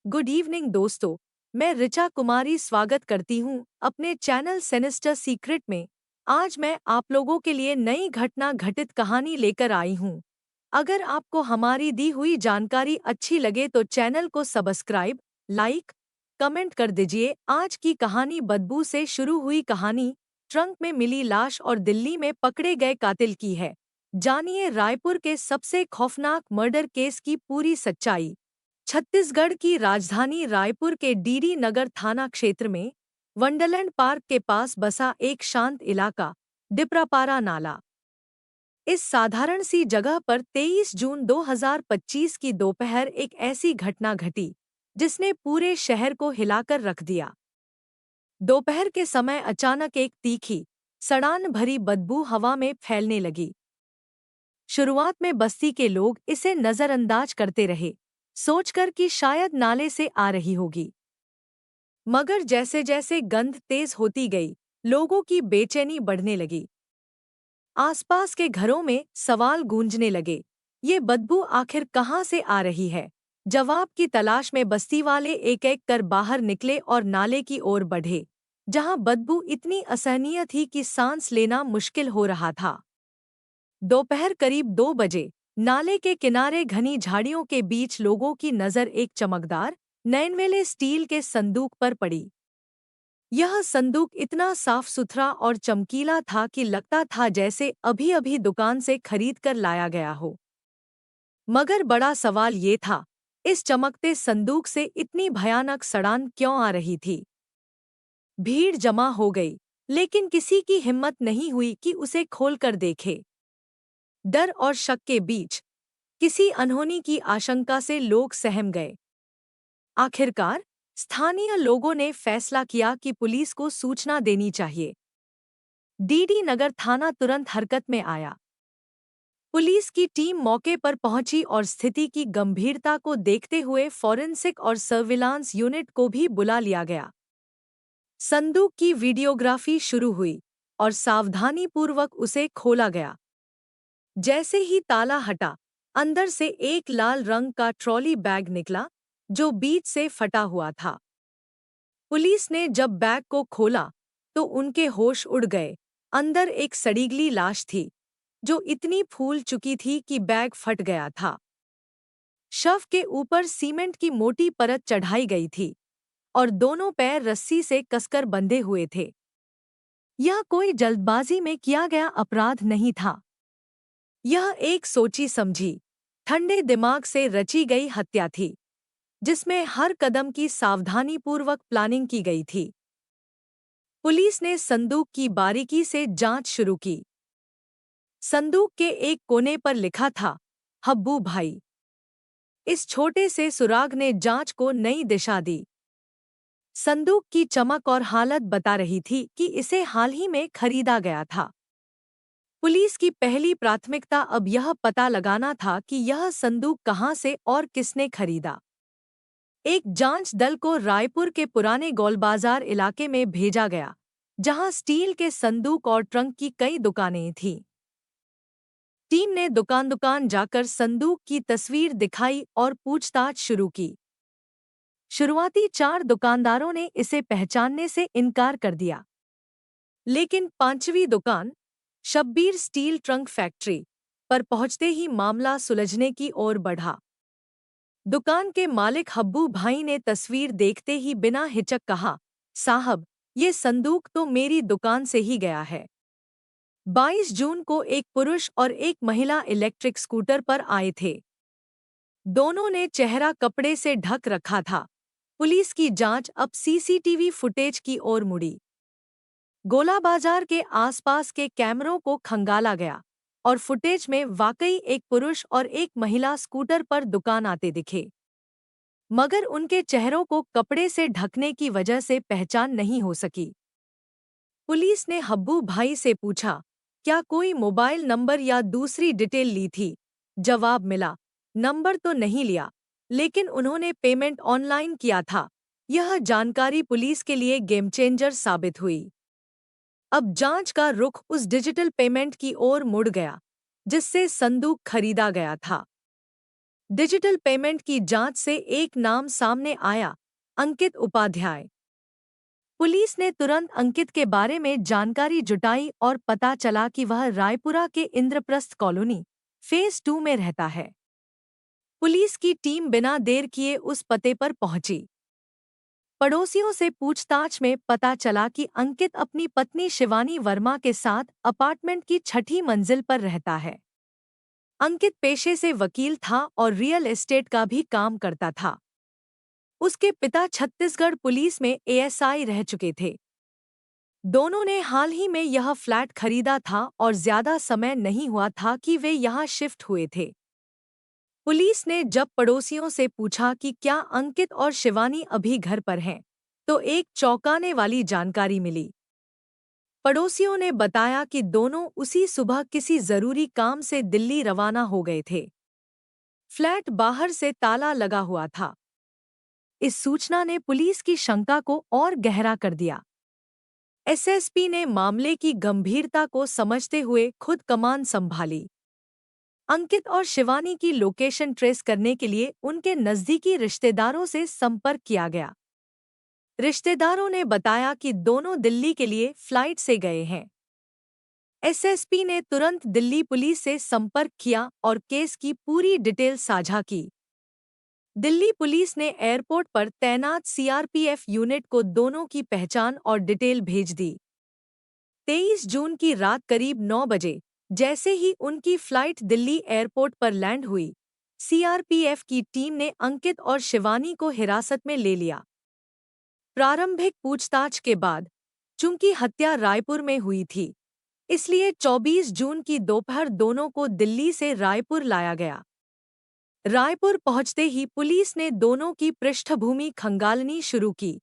Good evening दोस्तों। मैं ऋचा कुमारी स्वागत करती हूँ अपने चैनल सिनिस्टर सीक्रेट में। आज मैं आप लोगों के लिए नई घटना घटित कहानी लेकर आई हूँ। अगर आपको हमारी दी हुई जानकारी अच्छी लगे तो चैनल को सब्सक्राइब, लाइक, कमेंट कर दीजिए। आज की कहानी बदबू से शुरू हुई कहानी ट्रंक में मिली लाश और दिल्ली में पकड़े गए कातिल की है। जानिए रायपुर के सबसे खौफनाक मर्डर केस की पूरी सच्चाई। छत्तीसगढ़ की राजधानी रायपुर के डीडी नगर थाना क्षेत्र में वंडरलैंड पार्क के पास बसा एक शांत इलाका डिपरापारा नाला। इस साधारण सी जगह पर 23 जून 2025 की दोपहर एक ऐसी घटना घटी जिसने पूरे शहर को हिलाकर रख दिया। दोपहर के समय अचानक एक तीखी, सड़ान भरी बदबू हवा में फैलने लगी। शुरुआत में बस्ती के लोग इसे नजरअंदाज करते रहे, सोचकर कि शायद नाले से आ रही होगी। मगर जैसे जैसे गंध तेज होती गई, लोगों की बेचैनी बढ़ने लगी। आसपास के घरों में सवाल गूंजने लगे, ये बदबू आखिर कहाँ से आ रही है। जवाब की तलाश में बस्ती वाले एक एक कर बाहर निकले और नाले की ओर बढ़े, जहाँ बदबू इतनी असहनीय थी कि सांस लेना मुश्किल हो रहा था। दोपहर करीब 2 बजे नाले के किनारे घनी झाड़ियों के बीच लोगों की नज़र एक चमकदार, नयनवेले स्टील के संदूक पर पड़ी। यह संदूक इतना साफ सुथरा और चमकीला था कि लगता था जैसे अभी अभी दुकान से खरीद कर लाया गया हो। मगर बड़ा सवाल ये था, इस चमकते संदूक से इतनी भयानक सड़ान क्यों आ रही थी। भीड़ जमा हो गई, लेकिन किसी की हिम्मत नहीं हुई कि उसे खोलकर देखे। डर और शक के बीच किसी अनहोनी की आशंका से लोग सहम गए। आखिरकार स्थानीय लोगों ने फैसला किया कि पुलिस को सूचना देनी चाहिए। डीडी नगर थाना तुरंत हरकत में आया। पुलिस की टीम मौके पर पहुंची और स्थिति की गंभीरता को देखते हुए फॉरेंसिक और सर्विलांस यूनिट को भी बुला लिया गया। संदूक की वीडियोग्राफी शुरू हुई और सावधानीपूर्वक उसे खोला गया। जैसे ही ताला हटा, अंदर से एक लाल रंग का ट्रॉली बैग निकला, जो बीच से फटा हुआ था। पुलिस ने जब बैग को खोला, तो उनके होश उड़ गए। अंदर एक सड़ीगली लाश थी, जो इतनी फूल चुकी थी कि बैग फट गया था। शव के ऊपर सीमेंट की मोटी परत चढ़ाई गई थी और दोनों पैर रस्सी से कसकर बंधे हुए थे। यह कोई जल्दबाजी में किया गया अपराध नहीं था। यह एक सोची समझी, ठंडे दिमाग से रची गई हत्या थी, जिसमें हर कदम की सावधानीपूर्वक प्लानिंग की गई थी। पुलिस ने संदूक की बारीकी से जांच शुरू की। संदूक के एक कोने पर लिखा था, हब्बू भाई। इस छोटे से सुराग ने जांच को नई दिशा दी। संदूक की चमक और हालत बता रही थी कि इसे हाल ही में खरीदा गया था। पुलिस की पहली प्राथमिकता अब यह पता लगाना था कि यह संदूक कहां से और किसने खरीदा। एक जांच दल को रायपुर के पुराने गोलबाजार इलाके में भेजा गया, जहां स्टील के संदूक और ट्रंक की कई दुकानें थीं। टीम ने दुकान दुकान जाकर संदूक की तस्वीर दिखाई और पूछताछ शुरू की। शुरुआती 4 दुकानदारों ने इसे पहचानने से इनकार कर दिया, लेकिन 5वीं दुकान, शब्बीर स्टील ट्रंक फैक्ट्री, पर पहुंचते ही मामला सुलझने की ओर बढ़ा। दुकान के मालिक हब्बू भाई ने तस्वीर देखते ही बिना हिचक कहा, साहब, ये संदूक तो मेरी दुकान से ही गया है। 22 जून को एक पुरुष और एक महिला इलेक्ट्रिक स्कूटर पर आए थे। दोनों ने चेहरा कपड़े से ढक रखा था। पुलिस की जांच अब सीसीटीवी फुटेज की ओर मुड़ी। गोलाबाजार के आसपास के कैमरों को खंगाला गया और फुटेज में वाकई एक पुरुष और एक महिला स्कूटर पर दुकान आते दिखे, मगर उनके चेहरों को कपड़े से ढकने की वजह से पहचान नहीं हो सकी। पुलिस ने हब्बू भाई से पूछा, क्या कोई मोबाइल नंबर या दूसरी डिटेल ली थी? जवाब मिला, नंबर तो नहीं लिया, लेकिन उन्होंने पेमेंट ऑनलाइन किया था। यह जानकारी पुलिस के लिए गेम चेंजर साबित हुई। अब जांच का रुख उस डिजिटल पेमेंट की ओर मुड़ गया, जिससे संदूक खरीदा गया था। डिजिटल पेमेंट की जांच से एक नाम सामने आया, अंकित उपाध्याय। पुलिस ने तुरंत अंकित के बारे में जानकारी जुटाई और पता चला कि वह रायपुरा के इंद्रप्रस्थ कॉलोनी फेज 2 में रहता है। पुलिस की टीम बिना देर किए उस पते पर पहुंची। पड़ोसियों से पूछताछ में पता चला कि अंकित अपनी पत्नी शिवानी वर्मा के साथ अपार्टमेंट की 6ठी मंजिल पर रहता है। अंकित पेशे से वकील था और रियल एस्टेट का भी काम करता था। उसके पिता छत्तीसगढ़ पुलिस में एएसआई रह चुके थे। दोनों ने हाल ही में यह फ्लैट खरीदा था और ज्यादा समय नहीं हुआ था कि वे यहाँ शिफ्ट हुए थे। पुलिस ने जब पड़ोसियों से पूछा कि क्या अंकित और शिवानी अभी घर पर हैं, तो एक चौंकाने वाली जानकारी मिली। पड़ोसियों ने बताया कि दोनों उसी सुबह किसी जरूरी काम से दिल्ली रवाना हो गए थे। फ्लैट बाहर से ताला लगा हुआ था। इस सूचना ने पुलिस की शंका को और गहरा कर दिया। एसएसपी ने मामले की गंभीरता को समझते हुए खुद कमान संभाली। अंकित और शिवानी की लोकेशन ट्रेस करने के लिए उनके नज़दीकी रिश्तेदारों से संपर्क किया गया। रिश्तेदारों ने बताया कि दोनों दिल्ली के लिए फ्लाइट से गए हैं। एसएसपी ने तुरंत दिल्ली पुलिस से संपर्क किया और केस की पूरी डिटेल साझा की। दिल्ली पुलिस ने एयरपोर्ट पर तैनात सीआरपीएफ यूनिट को दोनों की पहचान और डिटेल भेज दी। 23 जून की रात करीब 9 बजे जैसे ही उनकी फ्लाइट दिल्ली एयरपोर्ट पर लैंड हुई, सीआरपीएफ की टीम ने अंकित और शिवानी को हिरासत में ले लिया। प्रारंभिक पूछताछ के बाद, चूंकि हत्या रायपुर में हुई थी, इसलिए 24 जून की दोपहर दोनों को दिल्ली से रायपुर लाया गया। रायपुर पहुंचते ही पुलिस ने दोनों की पृष्ठभूमि खंगालनी शुरू की।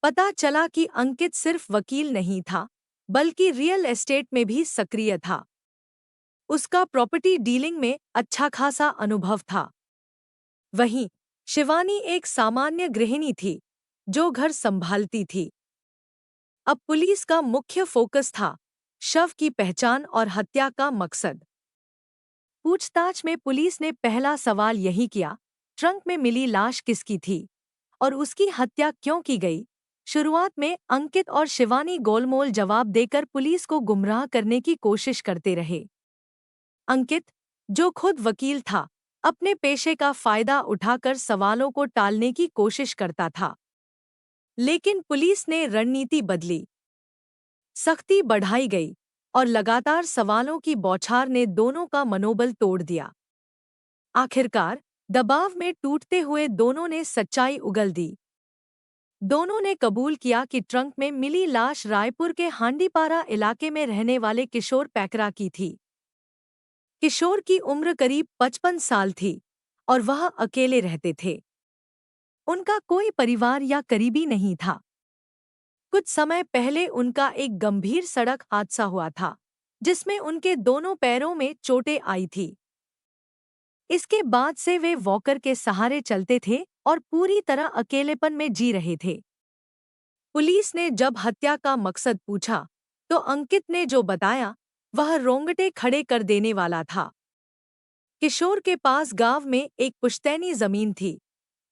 पता चला कि अंकित सिर्फ वकील नहीं था, बल्कि रियल एस्टेट में भी सक्रिय था। उसका प्रॉपर्टी डीलिंग में अच्छा खासा अनुभव था। वहीं शिवानी एक सामान्य गृहिणी थी, जो घर संभालती थी। अब पुलिस का मुख्य फोकस था शव की पहचान और हत्या का मकसद। पूछताछ में पुलिस ने पहला सवाल यही किया, ट्रंक में मिली लाश किसकी थी और उसकी हत्या क्यों की गई। शुरुआत में अंकित और शिवानी गोलमोल जवाब देकर पुलिस को गुमराह करने की कोशिश करते रहे। अंकित, जो खुद वकील था, अपने पेशे का फायदा उठाकर सवालों को टालने की कोशिश करता था। लेकिन पुलिस ने रणनीति बदली। सख्ती बढ़ाई गई और लगातार सवालों की बौछार ने दोनों का मनोबल तोड़ दिया। आखिरकार दबाव में टूटते हुए दोनों ने सच्चाई उगल दी। दोनों ने कबूल किया कि ट्रंक में मिली लाश रायपुर के हांडीपारा इलाके में रहने वाले किशोर पैकरा की थी। किशोर की उम्र करीब 55 साल थी और वह अकेले रहते थे। उनका कोई परिवार या करीबी नहीं था। कुछ समय पहले उनका एक गंभीर सड़क हादसा हुआ था, जिसमें उनके दोनों पैरों में चोटें आई थी। इसके बाद से वे वॉकर के सहारे चलते थे और पूरी तरह अकेलेपन में जी रहे थे। पुलिस ने जब हत्या का मकसद पूछा, तो अंकित ने जो बताया, वह रोंगटे खड़े कर देने वाला था। किशोर के पास गांव में एक पुश्तैनी जमीन थी,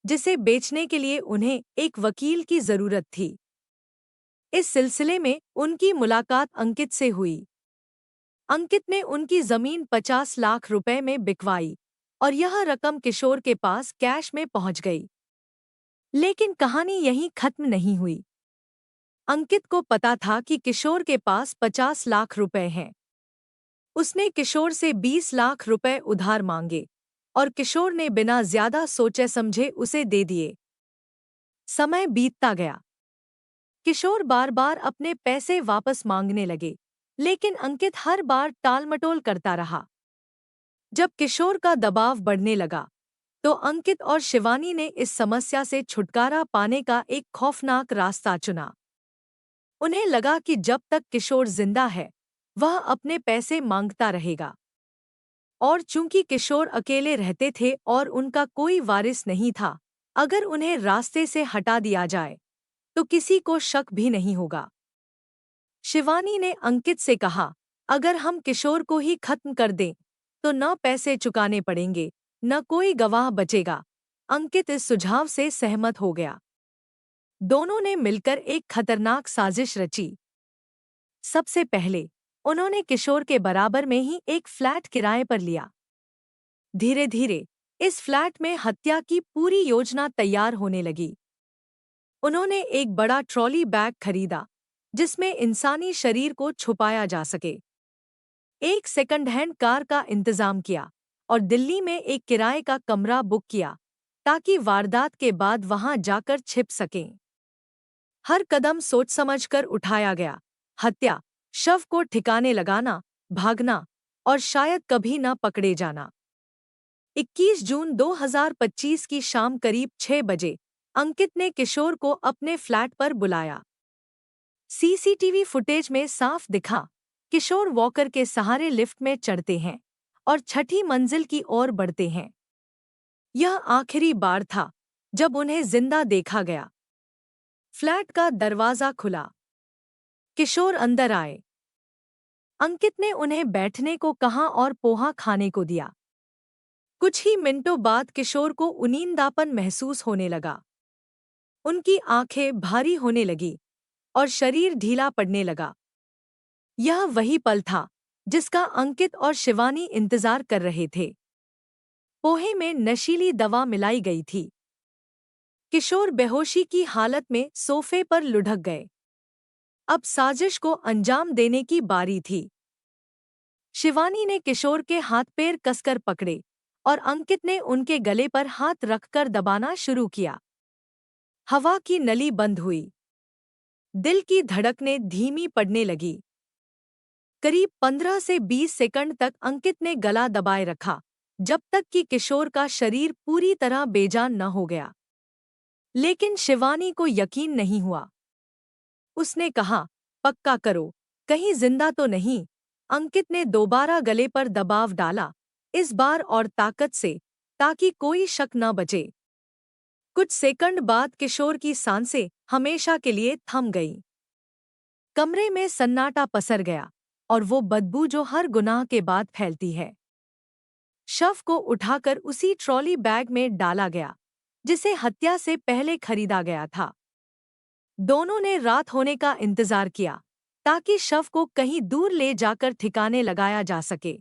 जिसे बेचने के लिए उन्हें एक वकील की जरूरत थी। इस सिलसिले में उनकी मुलाकात अंकित से हुई। अंकित ने उनकी जमीन 50 लाख रुपए में बिकवाई और यह रकम किशोर के पास कैश में पहुंच गई। लेकिन कहानी यहीं खत्म नहीं हुई। अंकित को पता था कि किशोर के पास 50 लाख रुपए हैं। उसने किशोर से 20 लाख रुपए उधार मांगे और किशोर ने बिना ज्यादा सोचे समझे उसे दे दिए। समय बीतता गया। किशोर बार बार अपने पैसे वापस मांगने लगे, लेकिन अंकित हर बार टालमटोल करता रहा। जब किशोर का दबाव बढ़ने लगा, तो अंकित और शिवानी ने इस समस्या से छुटकारा पाने का एक खौफनाक रास्ता चुना। उन्हें लगा कि जब तक किशोर जिंदा है, वह अपने पैसे मांगता रहेगा। और चूंकि किशोर अकेले रहते थे और उनका कोई वारिस नहीं था, अगर उन्हें रास्ते से हटा दिया जाए, तो किसी को शक भी नहीं होगा। शिवानी ने अंकित से कहा, अगर हम किशोर को ही खत्म कर दें, तो न पैसे चुकाने पड़ेंगे, न कोई गवाह बचेगा। अंकित इस सुझाव से सहमत हो गया। दोनों ने मिलकर एक खतरनाक साजिश रची। सबसे पहले उन्होंने किशोर के बराबर में ही एक फ्लैट किराए पर लिया। धीरे धीरे इस फ्लैट में हत्या की पूरी योजना तैयार होने लगी। उन्होंने एक बड़ा ट्रॉली बैग खरीदा जिसमें इंसानी शरीर को छुपाया जा सके। एक सेकंड हैंड कार का इंतजाम किया और दिल्ली में एक किराए का कमरा बुक किया ताकि वारदात के बाद वहां जाकर छिप सकें। हर कदम सोच समझकर उठाया गया। हत्या, शव को ठिकाने लगाना, भागना और शायद कभी न पकड़े जाना। 21 जून 2025 की शाम करीब 6 बजे अंकित ने किशोर को अपने फ्लैट पर बुलाया। सीसीटीवी फुटेज में साफ दिखा किशोर वॉकर के सहारे लिफ्ट में चढ़ते हैं और छठी मंजिल की ओर बढ़ते हैं। यह आखिरी बार था जब उन्हें जिंदा देखा गया। फ्लैट का दरवाजा खुला। किशोर अंदर आए। अंकित ने उन्हें बैठने को कहा और पोहा खाने को दिया। कुछ ही मिनटों बाद किशोर को उनींदापन महसूस होने लगा। उनकी आंखें भारी होने लगी और शरीर ढीला पड़ने लगा। यह वही पल था जिसका अंकित और शिवानी इंतजार कर रहे थे। पोहे में नशीली दवा मिलाई गई थी। किशोर बेहोशी की हालत में सोफे पर लुढ़क गए। अब साजिश को अंजाम देने की बारी थी। शिवानी ने किशोर के हाथ पैर कसकर पकड़े और अंकित ने उनके गले पर हाथ रखकर दबाना शुरू किया। हवा की नली बंद हुई। दिल की धड़कनें धीमी पड़ने लगी। करीब 15 से 20 सेकंड तक अंकित ने गला दबाए रखा जब तक कि किशोर का शरीर पूरी तरह बेजान न हो गया। लेकिन शिवानी को यकीन नहीं हुआ। उसने कहा, पक्का करो, कहीं जिंदा तो नहीं। अंकित ने दोबारा गले पर दबाव डाला, इस बार और ताकत से, ताकि कोई शक न बचे। कुछ सेकंड बाद किशोर की सांसें हमेशा के लिए थम गईं। कमरे में सन्नाटा पसर गया और वो बदबू जो हर गुनाह के बाद फैलती है। शव को उठाकर उसी ट्रॉली बैग में डाला गया जिसे हत्या से पहले खरीदा गया था। दोनों ने रात होने का इंतजार किया ताकि शव को कहीं दूर ले जाकर ठिकाने लगाया जा सके।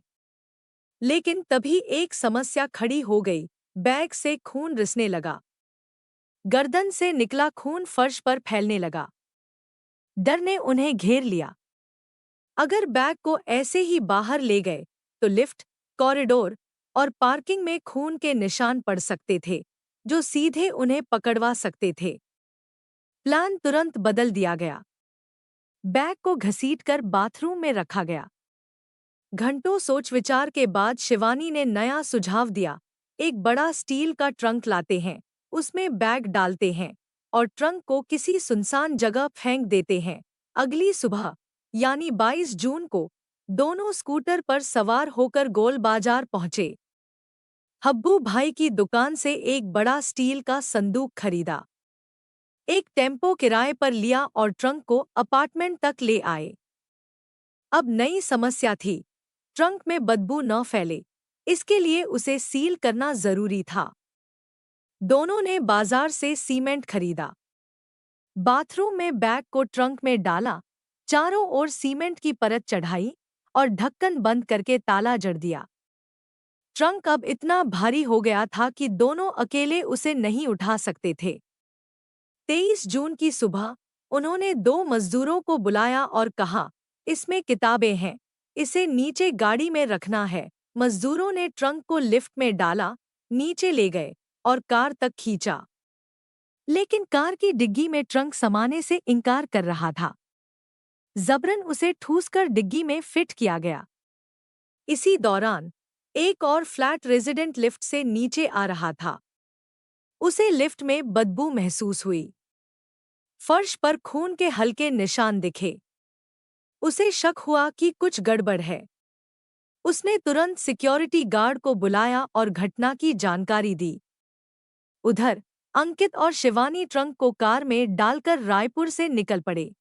लेकिन तभी एक समस्या खड़ी हो गई। बैग से खून रिसने लगा। गर्दन से निकला खून फर्श पर फैलने लगा। डर ने उन्हें घेर लिया। अगर बैग को ऐसे ही बाहर ले गए तो लिफ्ट, कॉरिडोर और पार्किंग में खून के निशान पड़ सकते थे जो सीधे उन्हें पकड़वा सकते थे। प्लान तुरंत बदल दिया गया। बैग को घसीटकर बाथरूम में रखा गया। घंटों सोच विचार के बाद शिवानी ने नया सुझाव दिया। एक बड़ा स्टील का ट्रंक लाते हैं, उसमें बैग डालते हैं और ट्रंक को किसी सुनसान जगह फेंक देते हैं। अगली सुबह यानी 22 जून को दोनों स्कूटर पर सवार होकर गोल बाजार पहुंचे। हब्बू भाई की दुकान से एक बड़ा स्टील का संदूक खरीदा। एक टेम्पो किराए पर लिया और ट्रंक को अपार्टमेंट तक ले आए। अब नई समस्या थी, ट्रंक में बदबू न फैले, इसके लिए उसे सील करना जरूरी था। दोनों ने बाजार से सीमेंट खरीदा। बाथरूम में बैग को ट्रंक में डाला, चारों ओर सीमेंट की परत चढ़ाई और ढक्कन बंद करके ताला जड़ दिया। ट्रंक अब इतना भारी हो गया था कि दोनों अकेले उसे नहीं उठा सकते थे। 23 जून की सुबह उन्होंने 2 मजदूरों को बुलाया और कहा, इसमें किताबें हैं, इसे नीचे गाड़ी में रखना है। मजदूरों ने ट्रंक को लिफ्ट में डाला, नीचे ले गए और कार तक खींचा। लेकिन कार की डिग्गी में ट्रंक समाने से इनकार कर रहा था। जबरन उसे ठूसकर डिग्गी में फिट किया गया। इसी दौरान एक और फ्लैट रेजिडेंट लिफ्ट से नीचे आ रहा था। उसे लिफ्ट में बदबू महसूस हुई। फर्श पर खून के हल्के निशान दिखे। उसे शक हुआ कि कुछ गड़बड़ है। उसने तुरंत सिक्योरिटी गार्ड को बुलाया और घटना की जानकारी दी। उधर अंकित और शिवानी ट्रंक को कार में डालकर रायपुर से निकल पड़े।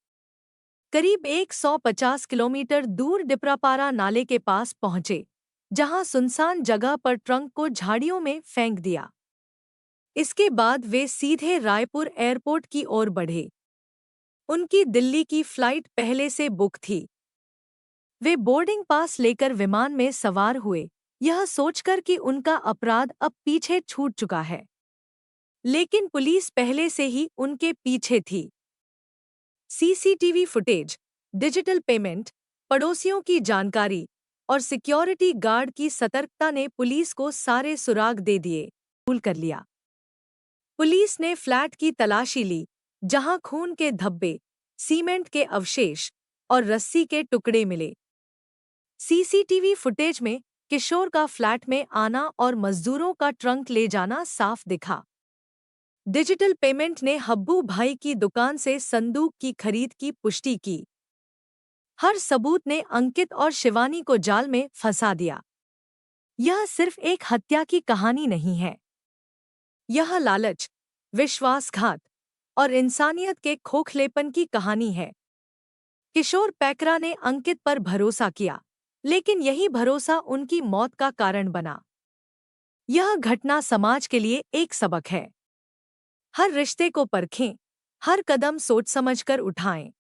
करीब 150 किलोमीटर दूर डिपरापारा नाले के पास पहुंचे। जहां सुनसान जगह पर ट्रंक को झाड़ियों में फेंक दिया। इसके बाद वे सीधे रायपुर एयरपोर्ट की ओर बढ़े। उनकी दिल्ली की फ्लाइट पहले से बुक थी। वे बोर्डिंग पास लेकर विमान में सवार हुए, यह सोचकर कि उनका अपराध अब पीछे छूट चुका है। लेकिन पुलिस पहले से ही उनके पीछे थी। सीसीटीवी फुटेज, डिजिटल पेमेंट, पड़ोसियों की जानकारी और सिक्योरिटी गार्ड की सतर्कता ने पुलिस को सारे सुराग दे दिए। भूल कर लिया। पुलिस ने फ्लैट की तलाशी ली, जहां खून के धब्बे, सीमेंट के अवशेष और रस्सी के टुकड़े मिले। सीसीटीवी फुटेज में किशोर का फ्लैट में आना और मजदूरों का ट्रंक ले जाना साफ दिखा। डिजिटल पेमेंट ने हब्बू भाई की दुकान से संदूक की खरीद की पुष्टि की। हर सबूत ने अंकित और शिवानी को जाल में फंसा दिया। यह सिर्फ एक हत्या की कहानी नहीं है। यह लालच, विश्वासघात और इंसानियत के खोखलेपन की कहानी है। किशोर पैकरा ने अंकित पर भरोसा किया, लेकिन यही भरोसा उनकी मौत का कारण बना। यह घटना समाज के लिए एक सबक है। हर रिश्ते को परखें, हर कदम सोच समझकर उठाएं।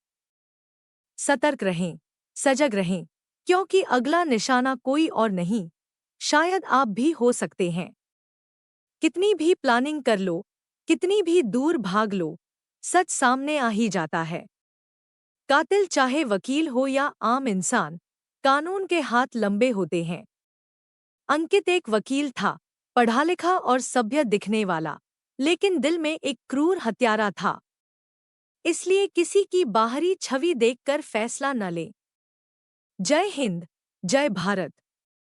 सतर्क रहें, सजग रहें, क्योंकि अगला निशाना कोई और नहीं, शायद आप भी हो सकते हैं। कितनी भी प्लानिंग कर लो, कितनी भी दूर भाग लो, सच सामने आ ही जाता है। कातिल चाहे वकील हो या आम इंसान, कानून के हाथ लंबे होते हैं। अंकित एक वकील था, पढ़ा लिखा और सभ्य दिखने वाला, लेकिन दिल में एक क्रूर हत्यारा था। इसलिए किसी की बाहरी छवि देखकर फैसला न लें। जय हिंद, जय भारत।